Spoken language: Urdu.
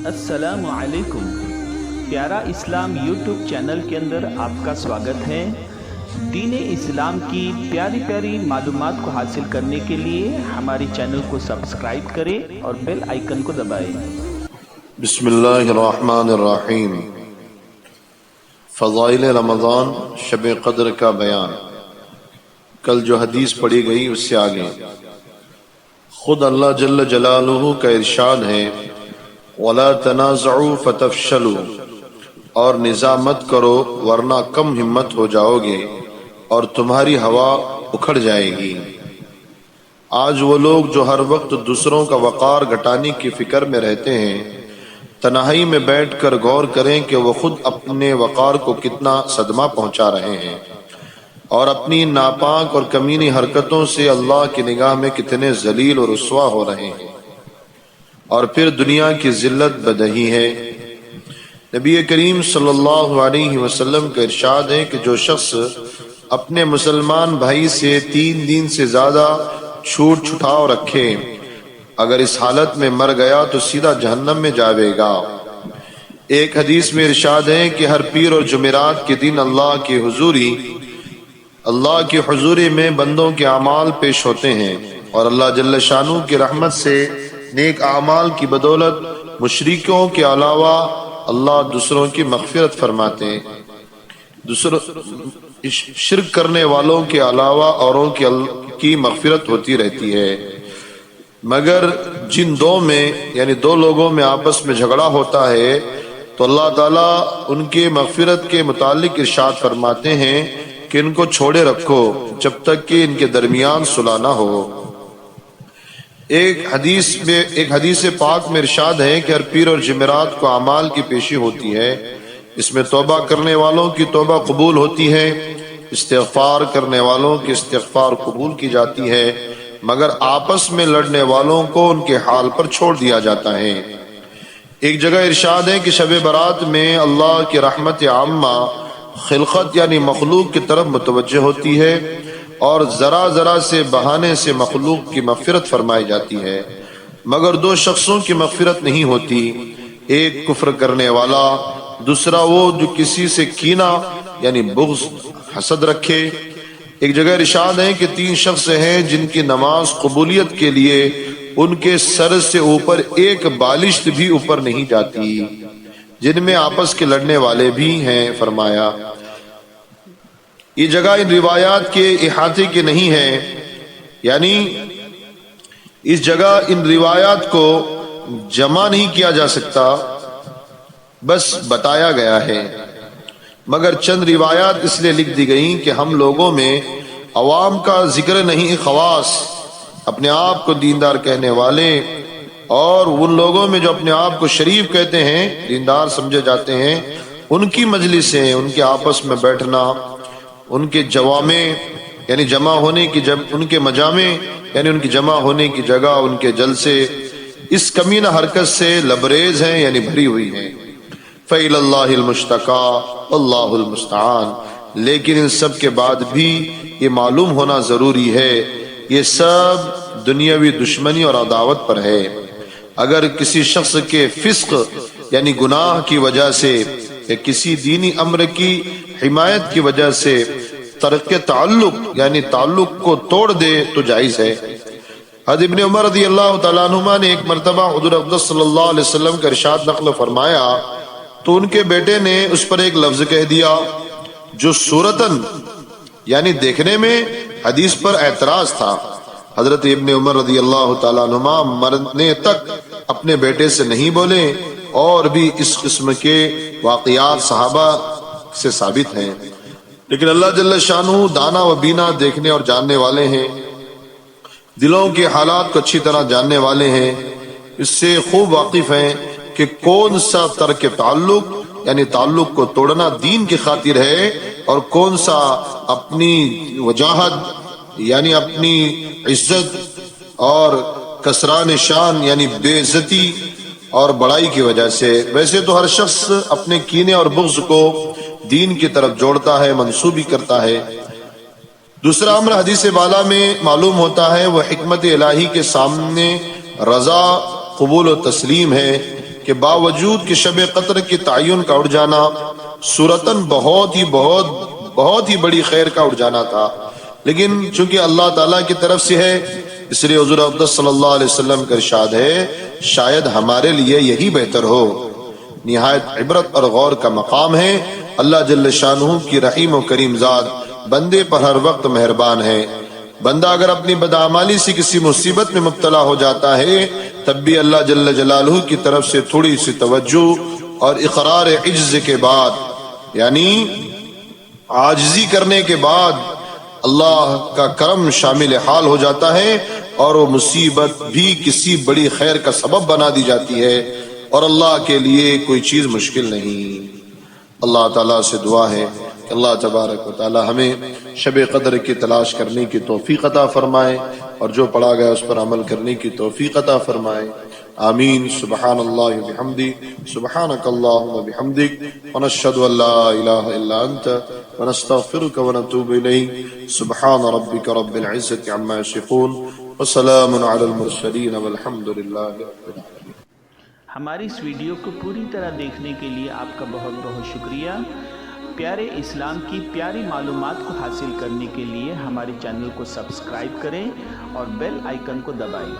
السلام علیکم۔ پیارا اسلام یوٹیوب چینل کے اندر آپ کا سواگت ہے۔ دین اسلام کی پیاری پیاری معلومات کو حاصل کرنے کے لیے ہماری چینل کو سبسکرائب کریں اور بیل آئیکن کو دبائیں۔ بسم اللہ الرحمن الرحیم۔ فضائل رمضان، شب قدر کا بیان۔ کل جو حدیث پڑھی گئی اس سے آگے خود اللہ جل جلالہ کا ارشاد ہے، وَلَا تَنَازَعُوا فَتَفْشَلُوا، اور نزاع مت کرو ورنہ کم ہمت ہو جاؤ گے اور تمہاری ہوا اکھڑ جائے گی۔ آج وہ لوگ جو ہر وقت دوسروں کا وقار گھٹانے کی فکر میں رہتے ہیں، تنہائی میں بیٹھ کر غور کریں کہ وہ خود اپنے وقار کو کتنا صدمہ پہنچا رہے ہیں اور اپنی ناپاک اور کمینی حرکتوں سے اللہ کی نگاہ میں کتنے ذلیل اور رسوا ہو رہے ہیں۔ اور پھر دنیا کی ذلت بدہی ہے۔ نبی کریم صلی اللہ علیہ وسلم کا ارشاد ہے کہ جو شخص اپنے مسلمان بھائی سے 3 دن سے زیادہ چھوٹ چھٹاؤ رکھے، اگر اس حالت میں مر گیا تو سیدھا جہنم میں جاوے گا۔ ایک حدیث میں ارشاد ہے کہ ہر پیر اور جمعرات کے دن اللہ کی حضوری میں بندوں کے اعمال پیش ہوتے ہیں اور اللہ جل شانہ کی رحمت سے نیک اعمال کی بدولت مشرکوں کے علاوہ اللہ دوسروں کی مغفرت فرماتے ہیں۔ شرک کرنے والوں کے علاوہ اوروں کی مغفرت ہوتی رہتی ہے، مگر جن دو لوگوں میں آپس میں جھگڑا ہوتا ہے تو اللہ تعالیٰ ان کے مغفرت کے متعلق ارشاد فرماتے ہیں کہ ان کو چھوڑے رکھو جب تک کہ ان کے درمیان صلح نہ ہو۔ ایک حدیث پاک میں ارشاد ہے کہ ہر پیر اور جمعرات کو اعمال کی پیشی ہوتی ہے، اس میں توبہ کرنے والوں کی توبہ قبول ہوتی ہے، استغفار کرنے والوں کی استغفار قبول کی جاتی ہے، مگر آپس میں لڑنے والوں کو ان کے حال پر چھوڑ دیا جاتا ہے۔ ایک جگہ ارشاد ہے کہ شب برات میں اللہ کی رحمت عامہ خلقت یعنی مخلوق کی طرف متوجہ ہوتی ہے اور ذرا ذرا سے بہانے سے مخلوق کی مغفرت فرمائی جاتی ہے، مگر 2 شخصوں کی مغفرت نہیں ہوتی، ایک کفر کرنے والا، دوسرا وہ جو کسی سے کینہ یعنی بغض حسد رکھے۔ ایک جگہ ارشاد ہے کہ 3 شخص ہیں جن کی نماز قبولیت کے لیے ان کے سر سے اوپر ایک بالشت بھی اوپر نہیں جاتی، جن میں آپس کے لڑنے والے بھی ہیں۔ فرمایا یہ جگہ ان روایات کے احاطے کی نہیں ہے، یعنی اس جگہ ان روایات کو جمع نہیں کیا جا سکتا، بس بتایا گیا ہے، مگر چند روایات اس لیے لکھ دی گئیں کہ ہم لوگوں میں عوام کا ذکر نہیں، خواص اپنے آپ کو دیندار کہنے والے اور ان لوگوں میں جو اپنے آپ کو شریف کہتے ہیں، دیندار سمجھے جاتے ہیں، ان کی مجلسیں، ان کے آپس میں بیٹھنا، ان کے جوامع یعنی جمع ہونے کی ان کے مجامع یعنی ان کی جمع ہونے کی جگہ، ان کے جلسے اس کمینہ حرکت سے لبریز ہیں یعنی بھری ہوئی ہیں۔ فَإِلَى اللَّهِ الْمُشْتَكَى وَاللَّهُ الْمُسْتَعَانُ۔ لیکن ان سب کے بعد بھی یہ معلوم ہونا ضروری ہے، یہ سب دنیاوی دشمنی اور عداوت پر ہے۔ اگر کسی شخص کے فسق یعنی گناہ کی وجہ سے یا کسی دینی امر کی حمایت کی وجہ سے ترک تعلق یعنی تعلق کو توڑ دے تو جائز ہے۔ حضرت ابن عمر رضی اللہ تعالیٰ عنہما نے ایک مرتبہ حضور اقدس صلی اللہ علیہ وسلم کا ارشاد نقل فرمایا تو ان کے بیٹے نے اس پر ایک لفظ کہہ دیا جو صورتاً یعنی دیکھنے میں حدیث پر اعتراض تھا۔ حضرت ابن عمر رضی اللہ تعالیٰ عنہما مرنے تک اپنے بیٹے سے نہیں بولے، اور بھی اس قسم کے واقعات صحابہ سے ثابت ہیں، لیکن اللہ جل شانہ دانا و بینا، دیکھنے اور جاننے والے ہیں، دلوں کے حالات کو اچھی طرح جاننے والے ہیں، اس سے خوب واقف ہیں کہ کون سا ترک تعلق یعنی تعلق کو توڑنا دین کی خاطر ہے اور کون سا اپنی وجاہت یعنی اپنی عزت اور کسران شان یعنی بے عزتی اور بڑائی کی وجہ سے۔ ویسے تو ہر شخص اپنے کینے اور بغض کو دین کی طرف جوڑتا ہے، منسوبی کرتا ہے۔ دوسرا امر حدیث بالا میں معلوم ہوتا ہے وہ حکمت الہی کے سامنے رضا، قبول و تسلیم ہے، کہ باوجود کہ شب قدر کے تعین کا اڑ جانا صورتاً بہت ہی بڑی خیر کا اڑ جانا تھا، لیکن چونکہ اللہ تعالیٰ کی طرف سے ہے، اس لیے حضور اقدس صلی اللہ علیہ وسلم کا ارشاد ہے شاید ہمارے لیے یہی بہتر ہو۔ نہایت عبرت اور غور کا مقام ہے۔ اللہ جل شانہ کی رحیم و کریم ذات بندے پر ہر وقت مہربان ہے۔ بندہ اگر اپنی بدعمالی سے کسی مصیبت میں مبتلا ہو جاتا ہے تب بھی اللہ جل جلالہ کی طرف سے تھوڑی سی توجہ اور اقرار عجز کے بعد، یعنی عاجزی کرنے کے بعد، اللہ کا کرم شامل حال ہو جاتا ہے اور وہ مصیبت بھی کسی بڑی خیر کا سبب بنا دی جاتی ہے، اور اللہ کے لیے کوئی چیز مشکل نہیں۔ اللہ تعالیٰ سے دعا ہے کہ اللہ تبارک و تعالی ہمیں شب قدر کی تلاش کرنے کی توفیق عطا فرمائے اور جو پڑھا گیا اس پر عمل کرنے کی توفیق عطا فرمائے، آمین۔ سبحان اللہ وبحمدہ، سبحانک اللہم وبحمدک، ونشہد ان لا الہ الا انت ونستغفرک ونتوب الیک۔ سبحان ربک رب العزة عما یصفون وسلام علی المرسلین والحمد للہ رب العالمین۔ ہماری اس ویڈیو کو پوری طرح دیکھنے کے لیے آپ کا بہت بہت شکریہ۔ پیارے اسلام کی پیاری معلومات کو حاصل کرنے کے لیے ہمارے چینل کو سبسکرائب کریں اور بیل آئیکن کو دبائیں۔